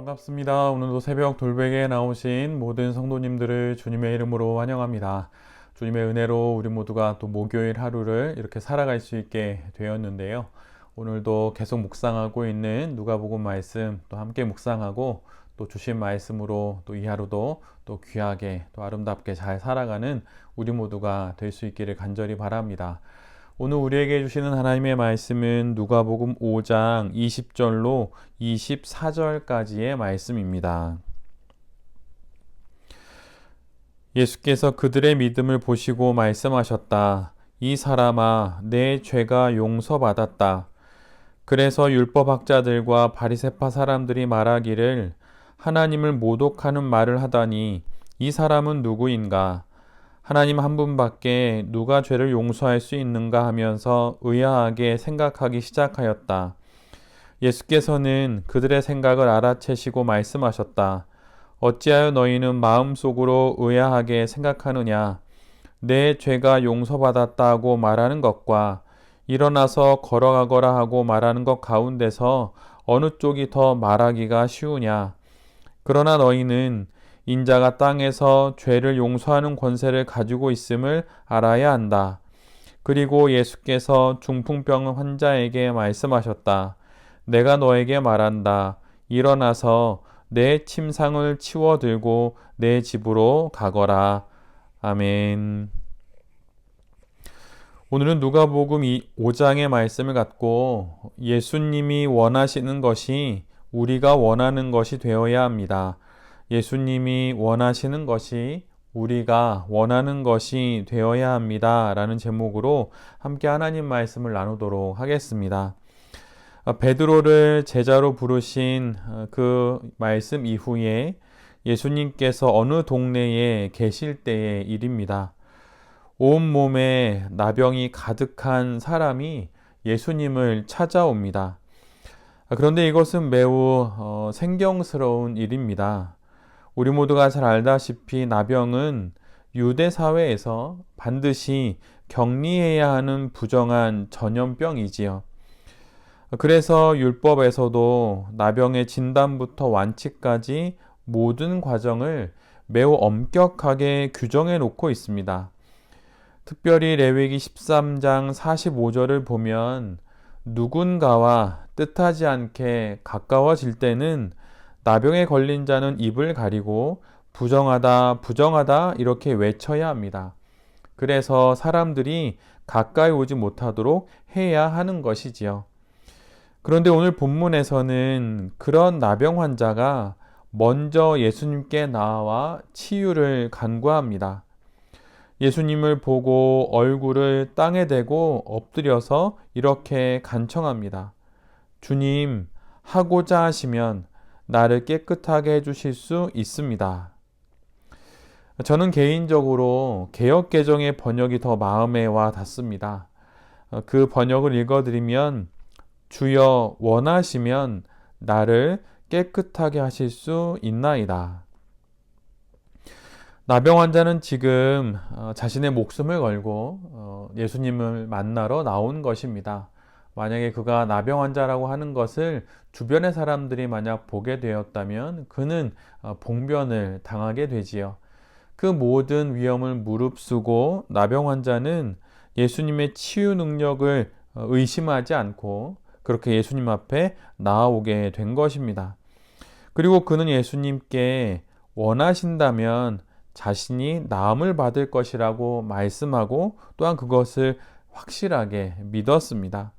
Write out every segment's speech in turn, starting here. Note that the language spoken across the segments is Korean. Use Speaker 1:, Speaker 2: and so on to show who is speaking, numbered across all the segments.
Speaker 1: 반갑습니다. 오늘도 새벽 돌베개에 나오신 모든 성도님들을 주님의 이름으로 환영합니다. 주님의 은혜로 우리 모두가 또 목요일 하루를 이렇게 살아갈 수 있게 되었는데요. 오늘도 계속 묵상하고 있는 누가복음 말씀 또 함께 묵상하고 또 주신 말씀으로 또 이 하루도 또 귀하게 또 아름답게 잘 살아가는 우리 모두가 될 수 있기를 간절히 바랍니다. 오늘 우리에게 주시는 하나님의 말씀은 누가복음 5장 20절로 24절까지의 말씀입니다. 예수께서 그들의 믿음을 보시고 말씀하셨다. 이 사람아, 내 죄가 용서받았다. 그래서 율법학자들과 바리새파 사람들이 말하기를 하나님을 모독하는 말을 하다니 이 사람은 누구인가? 하나님 한 분밖에 누가 죄를 용서할 수 있는가 하면서 의아하게 생각하기 시작하였다. 예수께서는 그들의 생각을 알아채시고 말씀하셨다. 어찌하여 너희는 마음속으로 의아하게 생각하느냐? 내 죄가 용서받았다고 말하는 것과 일어나서 걸어가거라 하고 말하는 것 가운데서 어느 쪽이 더 말하기가 쉬우냐? 그러나 너희는 인자가 땅에서 죄를 용서하는 권세를 가지고 있음을 알아야 한다. 그리고 예수께서 중풍병 환자에게 말씀하셨다. 내가 너에게 말한다. 일어나서 내 침상을 치워 들고 내 집으로 가거라. 아멘. 오늘은 누가복음 5장의 말씀을 갖고 예수님이 원하시는 것이 우리가 원하는 것이 되어야 합니다. 예수님이 원하시는 것이 우리가 원하는 것이 되어야 합니다. 라는 제목으로 함께 하나님 말씀을 나누도록 하겠습니다. 베드로를 제자로 부르신 그 말씀 이후에 예수님께서 어느 동네에 계실 때의 일입니다. 온몸에 나병이 가득한 사람이 예수님을 찾아옵니다. 그런데 이것은 매우 생경스러운 일입니다. 우리 모두가 잘 알다시피 나병은 유대 사회에서 반드시 격리해야 하는 부정한 전염병이지요. 그래서 율법에서도 나병의 진단부터 완치까지 모든 과정을 매우 엄격하게 규정해 놓고 있습니다. 특별히 레위기 13장 45절을 보면 누군가와 뜻하지 않게 가까워질 때는 나병에 걸린 자는 입을 가리고 부정하다, 부정하다 이렇게 외쳐야 합니다. 그래서 사람들이 가까이 오지 못하도록 해야 하는 것이지요. 그런데 오늘 본문에서는 그런 나병 환자가 먼저 예수님께 나와 치유를 간구합니다. 예수님을 보고 얼굴을 땅에 대고 엎드려서 이렇게 간청합니다. 주님, 하고자 하시면 나를 깨끗하게 해주실 수 있습니다. 저는 개인적으로 개역개정의 번역이 더 마음에 와 닿습니다. 그 번역을 읽어드리면 주여 원하시면 나를 깨끗하게 하실 수 있나이다. 나병 환자는 지금 자신의 목숨을 걸고 예수님을 만나러 나온 것입니다. 만약에 그가 나병 환자라고 하는 것을 주변의 사람들이 만약 보게 되었다면 그는 봉변을 당하게 되지요. 그 모든 위험을 무릅쓰고 나병 환자는 예수님의 치유 능력을 의심하지 않고 그렇게 예수님 앞에 나아오게 된 것입니다. 그리고 그는 예수님께 원하신다면 자신이 나음을 받을 것이라고 말씀하고 또한 그것을 확실하게 믿었습니다.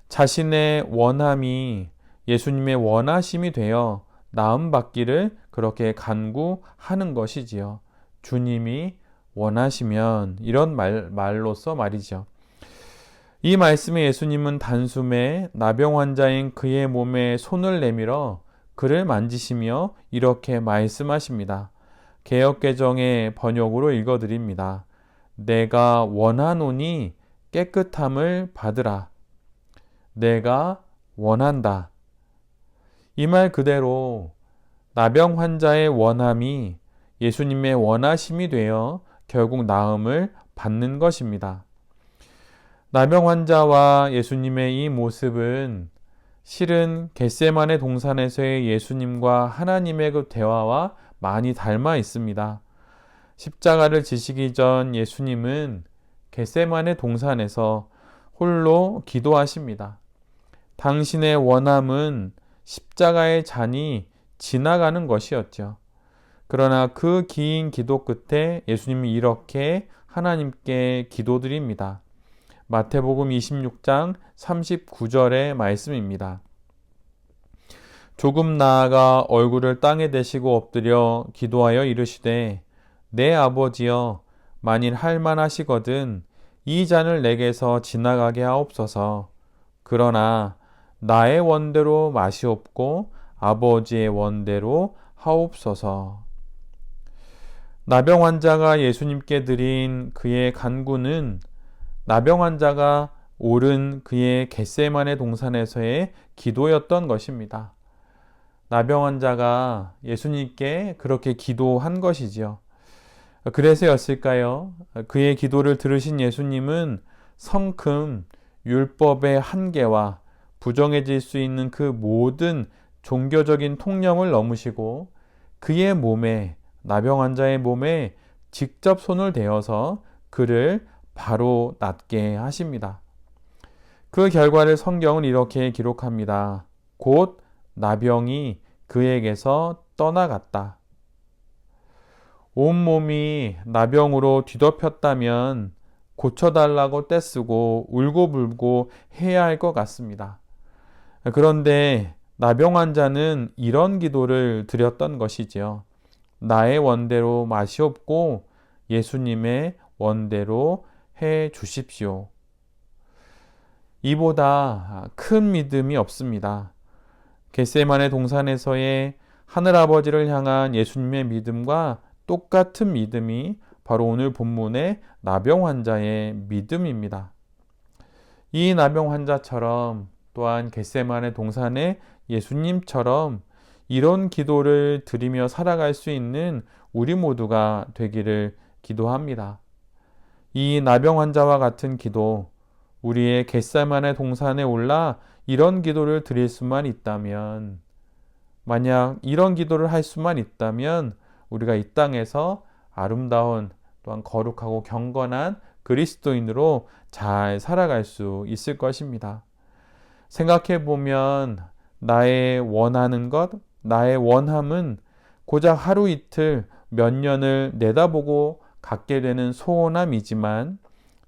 Speaker 1: 자신의 원함이 예수님의 원하심이 되어 나음 받기를 그렇게 간구하는 것이지요. 주님이 원하시면 이런 말로서 말이죠. 이 말씀에 예수님은 단숨에 나병 환자인 그의 몸에 손을 내밀어 그를 만지시며 이렇게 말씀하십니다. 개역개정의 번역으로 읽어드립니다. 내가 원하노니 깨끗함을 받으라. 내가 원한다. 이 말 그대로 나병 환자의 원함이 예수님의 원하심이 되어 결국 나음을 받는 것입니다. 나병 환자와 예수님의 이 모습은 실은 겟세마네 동산에서의 예수님과 하나님의 그 대화와 많이 닮아 있습니다. 십자가를 지시기 전 예수님은 겟세마네 동산에서 홀로 기도하십니다. 당신의 원함은 십자가의 잔이 지나가는 것이었죠. 그러나 그 긴 기도 끝에 예수님이 이렇게 하나님께 기도드립니다. 마태복음 26장 39절의 말씀입니다. 조금 나아가 얼굴을 땅에 대시고 엎드려 기도하여 이르시되 내 아버지여 만일 할만하시거든 이 잔을 내게서 지나가게 하옵소서. 그러나 나의 원대로 마시옵고 아버지의 원대로 하옵소서. 나병 환자가 예수님께 드린 그의 간구는 나병 환자가 오른 그의 겟세마네 동산에서의 기도였던 것입니다. 나병 환자가 예수님께 그렇게 기도한 것이지요. 그래서였을까요? 그의 기도를 들으신 예수님은 성큼 율법의 한계와 부정해질 수 있는 그 모든 종교적인 통념을 넘으시고 그의 몸에, 나병 환자의 몸에 직접 손을 대어서 그를 바로 낫게 하십니다. 그 결과를 성경은 이렇게 기록합니다. 곧 나병이 그에게서 떠나갔다. 온몸이 나병으로 뒤덮였다면 고쳐달라고 떼쓰고 울고불고 해야 할 것 같습니다. 그런데 나병 환자는 이런 기도를 드렸던 것이지요. 나의 원대로 마시옵고 예수님의 원대로 해 주십시오. 이보다 큰 믿음이 없습니다. 겟세마네 동산에서의 하늘아버지를 향한 예수님의 믿음과 똑같은 믿음이 바로 오늘 본문의 나병 환자의 믿음입니다. 이 나병 환자처럼 또한 겟세마네 동산의 예수님처럼 이런 기도를 드리며 살아갈 수 있는 우리 모두가 되기를 기도합니다. 이 나병 환자와 같은 기도, 우리의 겟세마네 동산에 올라 이런 기도를 드릴 수만 있다면, 만약 이런 기도를 할 수만 있다면 우리가 이 땅에서 아름다운 또한 거룩하고 경건한 그리스도인으로 잘 살아갈 수 있을 것입니다. 생각해 보면 나의 원하는 것, 나의 원함은 고작 하루 이틀 몇 년을 내다보고 갖게 되는 소원함이지만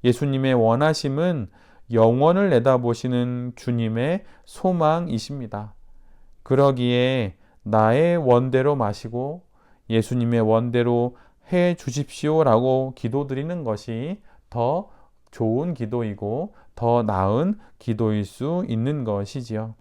Speaker 1: 예수님의 원하심은 영원을 내다보시는 주님의 소망이십니다. 그러기에 나의 원대로 마시고 예수님의 원대로 해 주십시오라고 기도드리는 것이 더 좋은 기도이고 더 나은 기도일 수 있는 것이지요.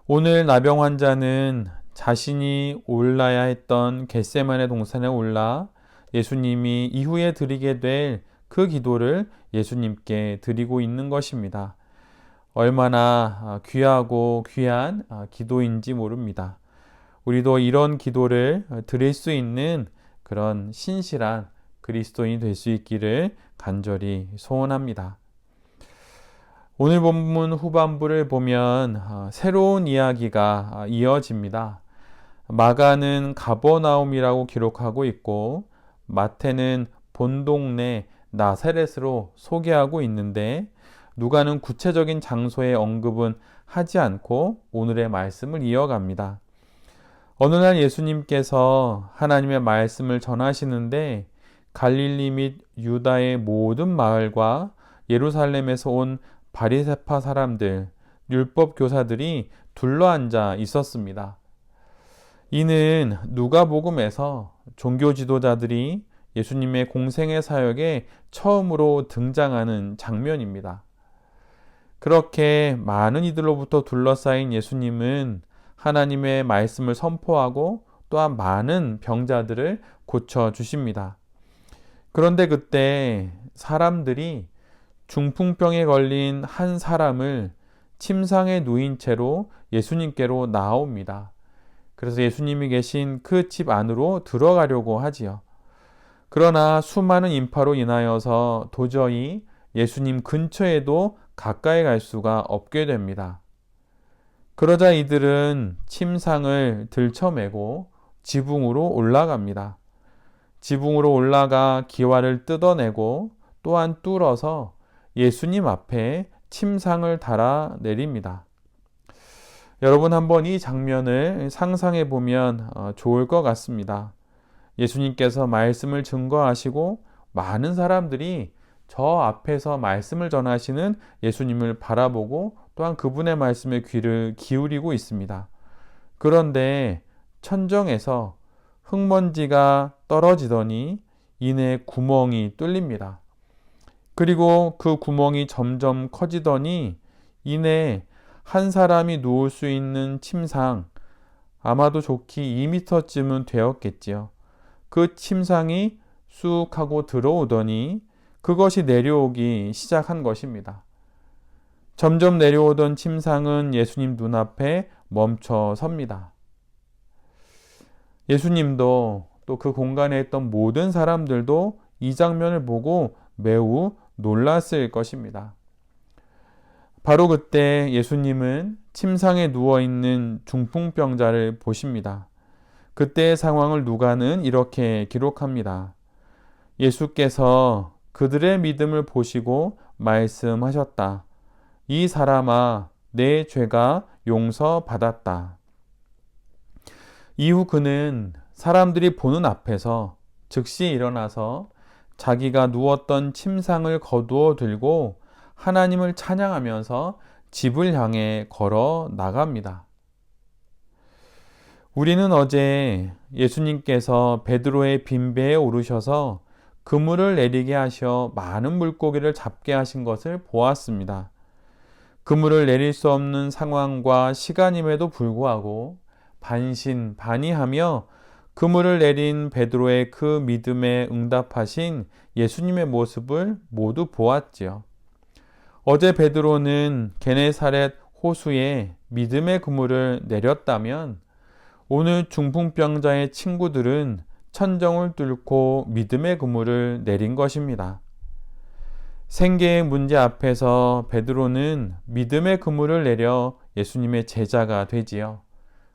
Speaker 1: 오늘 나병 환자는 자신이 올라야 했던 겟세마네 동산에 올라 예수님이 이후에 드리게 될 그 기도를 예수님께 드리고 있는 것입니다. 얼마나 귀하고 귀한 기도인지 모릅니다. 우리도 이런 기도를 드릴 수 있는 그런 신실한 그리스도인이 될 수 있기를 간절히 소원합니다. 오늘 본문 후반부를 보면 새로운 이야기가 이어집니다. 마가는 가버나움이라고 기록하고 있고 마태는 본동네 나사렛으로 소개하고 있는데 누가는 구체적인 장소의 언급은 하지 않고 오늘의 말씀을 이어갑니다. 어느 날 예수님께서 하나님의 말씀을 전하시는데 갈릴리 및 유다의 모든 마을과 예루살렘에서 온 바리새파 사람들, 율법 교사들이 둘러앉아 있었습니다. 이는 누가복음에서 종교 지도자들이 예수님의 공생의 사역에 처음으로 등장하는 장면입니다. 그렇게 많은 이들로부터 둘러싸인 예수님은 하나님의 말씀을 선포하고 또한 많은 병자들을 고쳐주십니다. 그런데 그때 사람들이 중풍병에 걸린 한 사람을 침상에 누인 채로 예수님께로 나옵니다. 그래서 예수님이 계신 그 집 안으로 들어가려고 하지요. 그러나 수많은 인파로 인하여서 도저히 예수님 근처에도 가까이 갈 수가 없게 됩니다. 그러자 이들은 침상을 들쳐매고 지붕으로 올라갑니다. 지붕으로 올라가 기와를 뜯어내고 또한 뚫어서 예수님 앞에 침상을 달아 내립니다. 여러분 한번 이 장면을 상상해 보면 좋을 것 같습니다. 예수님께서 말씀을 증거하시고 많은 사람들이 저 앞에서 말씀을 전하시는 예수님을 바라보고 또한 그분의 말씀에 귀를 기울이고 있습니다. 그런데 천정에서 흙먼지가 떨어지더니 이내 구멍이 뚫립니다. 그리고 그 구멍이 점점 커지더니 이내 한 사람이 누울 수 있는 침상, 아마도 좋기 2m쯤은 되었겠지요. 그 침상이 쑥 하고 들어오더니 그것이 내려오기 시작한 것입니다. 점점 내려오던 침상은 예수님 눈앞에 멈춰 섭니다. 예수님도 또 그 공간에 있던 모든 사람들도 이 장면을 보고 매우 놀랐을 것입니다. 바로 그때 예수님은 침상에 누워있는 중풍병자를 보십니다. 그때의 상황을 누가는 이렇게 기록합니다. 예수께서 그들의 믿음을 보시고 말씀하셨다. 이 사람아, 내 죄가 용서받았다. 이후 그는 사람들이 보는 앞에서 즉시 일어나서 자기가 누웠던 침상을 거두어 들고 하나님을 찬양하면서 집을 향해 걸어 나갑니다. 우리는 어제 예수님께서 베드로의 빈배에 오르셔서 그물을 내리게 하셔 많은 물고기를 잡게 하신 것을 보았습니다. 그물을 내릴 수 없는 상황과 시간임에도 불구하고 반신반의하며 그물을 내린 베드로의 그 믿음에 응답하신 예수님의 모습을 모두 보았지요. 어제 베드로는 게네사렛 호수에 믿음의 그물을 내렸다면 오늘 중풍병자의 친구들은 천정을 뚫고 믿음의 그물을 내린 것입니다. 생계의 문제 앞에서 베드로는 믿음의 그물을 내려 예수님의 제자가 되지요.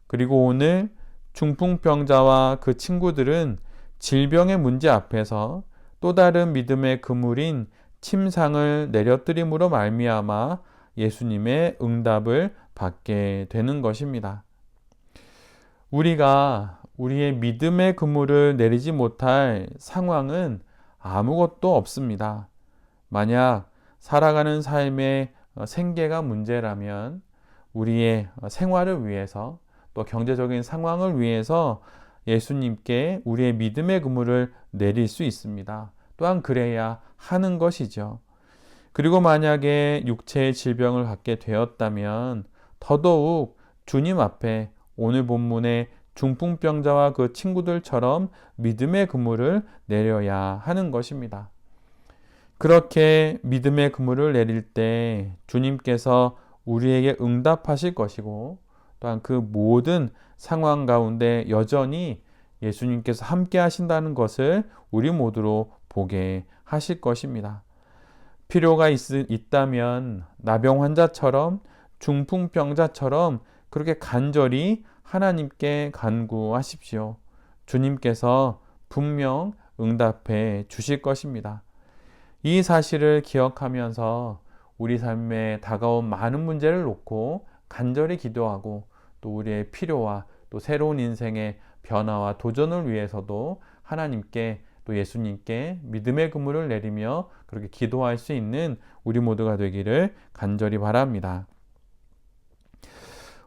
Speaker 1: 그리고 오늘 중풍병자와 그 친구들은 질병의 문제 앞에서 또 다른 믿음의 그물인 침상을 내려뜨림으로 말미암아 예수님의 응답을 받게 되는 것입니다. 우리가 우리의 믿음의 그물을 내리지 못할 상황은 아무것도 없습니다. 만약 살아가는 삶의 생계가 문제라면 우리의 생활을 위해서 또 경제적인 상황을 위해서 예수님께 우리의 믿음의 그물을 내릴 수 있습니다. 또한 그래야 하는 것이죠. 그리고 만약에 육체의 질병을 갖게 되었다면 더더욱 주님 앞에 오늘 본문의 중풍병자와 그 친구들처럼 믿음의 그물을 내려야 하는 것입니다. 그렇게 믿음의 그물을 내릴 때 주님께서 우리에게 응답하실 것이고 또한 그 모든 상황 가운데 여전히 예수님께서 함께 하신다는 것을 우리 모두로 보게 하실 것입니다. 필요가 있다면 나병 환자처럼 중풍병자처럼 그렇게 간절히 하나님께 간구하십시오. 주님께서 분명 응답해 주실 것입니다. 이 사실을 기억하면서 우리 삶에 다가온 많은 문제를 놓고 간절히 기도하고 또 우리의 필요와 또 새로운 인생의 변화와 도전을 위해서도 하나님께 또 예수님께 믿음의 그물을 내리며 그렇게 기도할 수 있는 우리 모두가 되기를 간절히 바랍니다.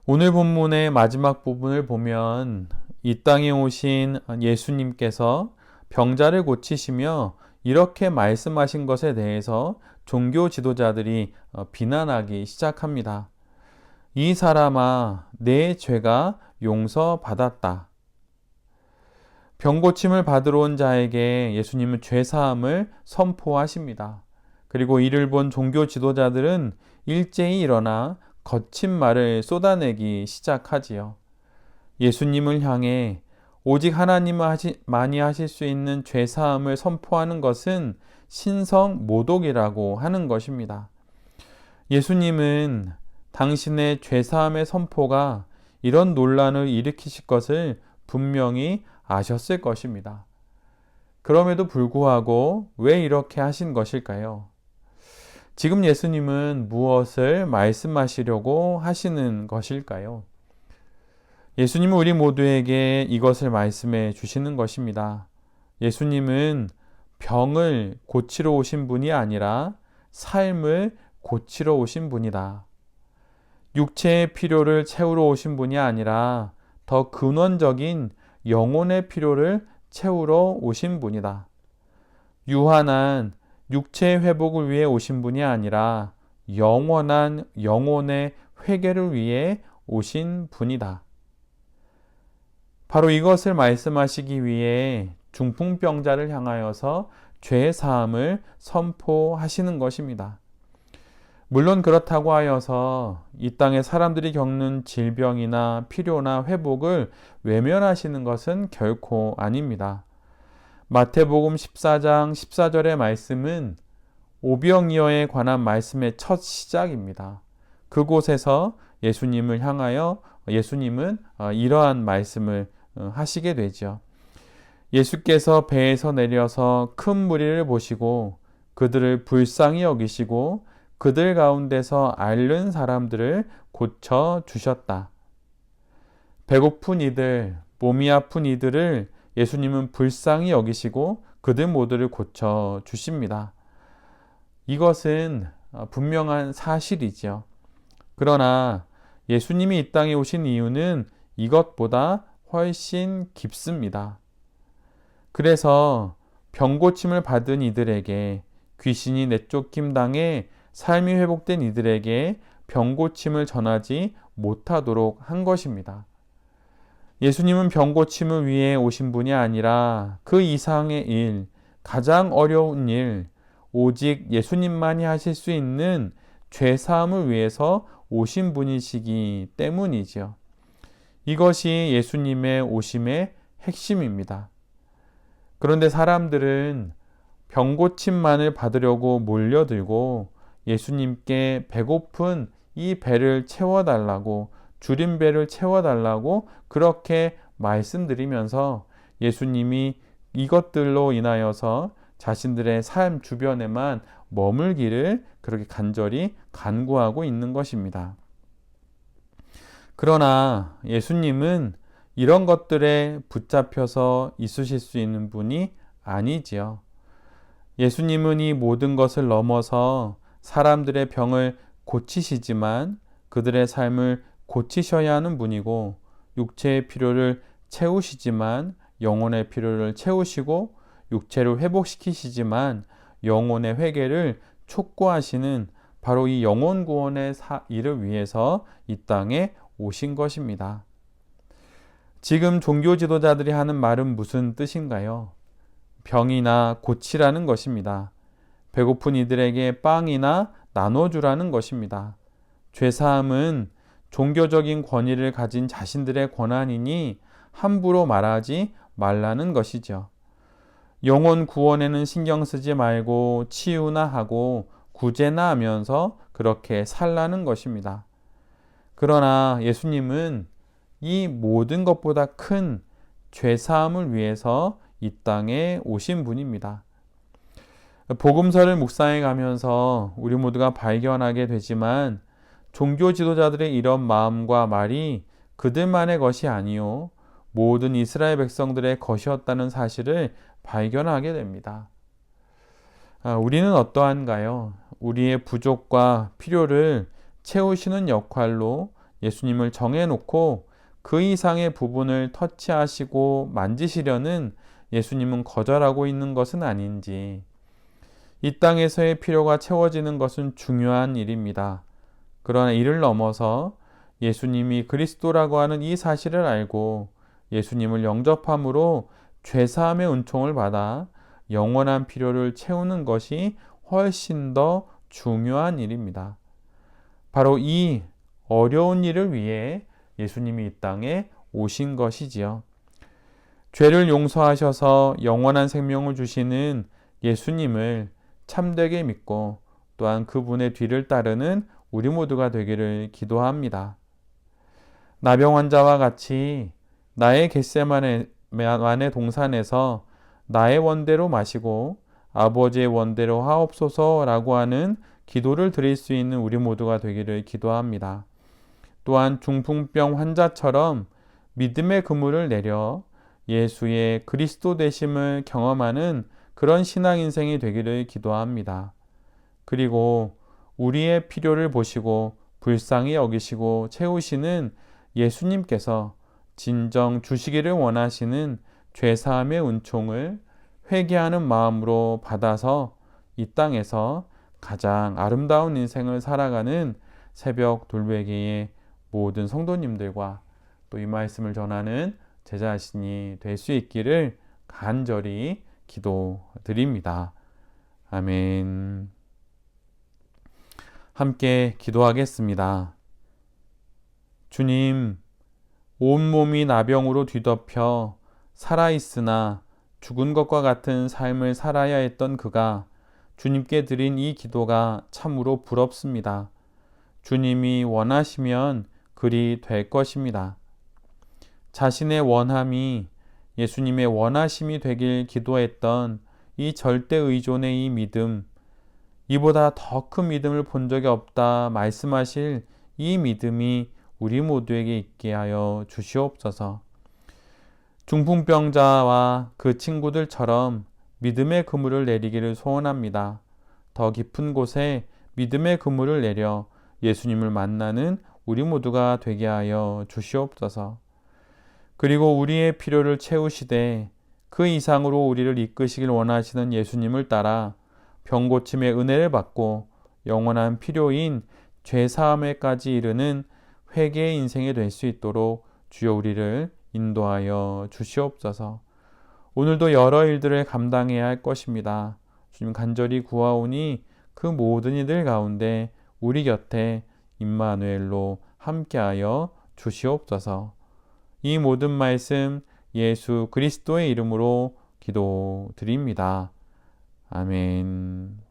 Speaker 1: 오늘 본문의 마지막 부분을 보면 이 땅에 오신 예수님께서 병자를 고치시며 이렇게 말씀하신 것에 대해서 종교 지도자들이 비난하기 시작합니다. 이 사람아, 내 죄가 용서받았다. 병 고침을 받으러 온 자에게 예수님은 죄사함을 선포하십니다. 그리고 이를 본 종교 지도자들은 일제히 일어나 거친 말을 쏟아내기 시작하지요. 예수님을 향해 오직 하나님만이 하실 수 있는 죄사함을 선포하는 것은 신성 모독이라고 하는 것입니다. 예수님은 당신의 죄사함의 선포가 이런 논란을 일으키실 것을 분명히 아셨을 것입니다. 그럼에도 불구하고 왜 이렇게 하신 것일까요? 지금 예수님은 무엇을 말씀하시려고 하시는 것일까요? 예수님은 우리 모두에게 이것을 말씀해 주시는 것입니다. 예수님은 병을 고치러 오신 분이 아니라 삶을 고치러 오신 분이다. 육체의 필요를 채우러 오신 분이 아니라 더 근원적인 영혼의 필요를 채우러 오신 분이다. 유한한 육체의 회복을 위해 오신 분이 아니라 영원한 영혼의 회개를 위해 오신 분이다. 바로 이것을 말씀하시기 위해 중풍병자를 향하여서 죄 사함을 선포하시는 것입니다. 물론 그렇다고 하여서 이 땅의 사람들이 겪는 질병이나 필요나 회복을 외면하시는 것은 결코 아닙니다. 마태복음 14장 14절의 말씀은 오병이어에 관한 말씀의 첫 시작입니다. 그곳에서 예수님을 향하여 예수님은 이러한 말씀을 하시게 되죠. 예수께서 배에서 내려서 큰 무리를 보시고 그들을 불쌍히 여기시고 그들 가운데서 앓는 사람들을 고쳐 주셨다. 배고픈 이들, 몸이 아픈 이들을 예수님은 불쌍히 여기시고 그들 모두를 고쳐 주십니다. 이것은 분명한 사실이죠. 그러나 예수님이 이 땅에 오신 이유는 이것보다 훨씬 깊습니다. 그래서 병고침을 받은 이들에게, 귀신이 내쫓김 당해 삶이 회복된 이들에게 병고침을 전하지 못하도록 한 것입니다. 예수님은 병고침을 위해 오신 분이 아니라 그 이상의 일, 가장 어려운 일, 오직 예수님만이 하실 수 있는 죄사함을 위해서 오신 분이시기 때문이지요. 이것이 예수님의 오심의 핵심입니다. 그런데 사람들은 병고침만을 받으려고 몰려들고 예수님께 배고픈 이 배를 채워달라고, 줄인 배를 채워달라고 그렇게 말씀드리면서 예수님이 이것들로 인하여서 자신들의 삶 주변에만 머물기를 그렇게 간절히 간구하고 있는 것입니다. 그러나 예수님은 이런 것들에 붙잡혀서 있으실 수 있는 분이 아니지요. 예수님은 이 모든 것을 넘어서 사람들의 병을 고치시지만 그들의 삶을 고치셔야 하는 분이고, 육체의 필요를 채우시지만 영혼의 필요를 채우시고, 육체를 회복시키시지만 영혼의 회개를 촉구하시는 바로 이 영혼 구원의 일을 위해서 이 땅에 오신 것입니다. 지금 종교 지도자들이 하는 말은 무슨 뜻인가요? 병이나 고치라는 것입니다. 배고픈 이들에게 빵이나 나눠주라는 것입니다. 죄사함은 종교적인 권위를 가진 자신들의 권한이니 함부로 말하지 말라는 것이죠. 영혼 구원에는 신경 쓰지 말고 치유나 하고 구제나 하면서 그렇게 살라는 것입니다. 그러나 예수님은 이 모든 것보다 큰 죄사함을 위해서 이 땅에 오신 분입니다. 복음서를 묵상해 가면서 우리 모두가 발견하게 되지만 종교 지도자들의 이런 마음과 말이 그들만의 것이 아니요 모든 이스라엘 백성들의 것이었다는 사실을 발견하게 됩니다. 우리는 어떠한가요? 우리의 부족과 필요를 채우시는 역할로 예수님을 정해놓고 그 이상의 부분을 터치하시고 만지시려는 예수님은 거절하고 있는 것은 아닌지, 이 땅에서의 필요가 채워지는 것은 중요한 일입니다. 그러나 이를 넘어서 예수님이 그리스도라고 하는 이 사실을 알고 예수님을 영접함으로 죄사함의 은총을 받아 영원한 필요를 채우는 것이 훨씬 더 중요한 일입니다. 바로 이 어려운 일을 위해 예수님이 이 땅에 오신 것이지요. 죄를 용서하셔서 영원한 생명을 주시는 예수님을 참되게 믿고 또한 그분의 뒤를 따르는 우리 모두가 되기를 기도합니다. 나병 환자와 같이 나의 겟세마네 동산에서 나의 원대로 마시고 아버지의 원대로 하옵소서라고 하는 기도를 드릴 수 있는 우리 모두가 되기를 기도합니다. 또한 중풍병 환자처럼 믿음의 그물을 내려 예수의 그리스도 되심을 경험하는 그런 신앙 인생이 되기를 기도합니다. 그리고 우리의 필요를 보시고 불쌍히 여기시고 채우시는 예수님께서 진정 주시기를 원하시는 죄사함의 은총을 회개하는 마음으로 받아서 이 땅에서 가장 아름다운 인생을 살아가는 새벽 돌베개의 모든 성도님들과 또 이 말씀을 전하는 제 자신이 될 수 있기를 간절히 기도드립니다. 아멘. 함께 기도하겠습니다. 주님, 온몸이 나병으로 뒤덮여 살아있으나 죽은 것과 같은 삶을 살아야 했던 그가 주님께 드린 이 기도가 참으로 부럽습니다. 주님이 원하시면 그리 될 것입니다. 자신의 원함이 예수님의 원하심이 되길 기도했던 이 절대 의존의 이 믿음, 이보다 더 큰 믿음을 본 적이 없다 말씀하실 이 믿음이 우리 모두에게 있게 하여 주시옵소서. 중풍병자와 그 친구들처럼 믿음의 그물을 내리기를 소원합니다. 더 깊은 곳에 믿음의 그물을 내려 예수님을 만나는 우리 모두가 되게 하여 주시옵소서. 그리고 우리의 필요를 채우시되 그 이상으로 우리를 이끄시길 원하시는 예수님을 따라 병고침의 은혜를 받고 영원한 필요인 죄사함에까지 이르는 회개의 인생이 될 수 있도록 주여 우리를 인도하여 주시옵소서. 오늘도 여러 일들을 감당해야 할 것입니다. 주님 간절히 구하오니 그 모든 이들 가운데 우리 곁에 임마누엘로 함께하여 주시옵소서. 이 모든 말씀 예수 그리스도의 이름으로 기도드립니다. 아멘.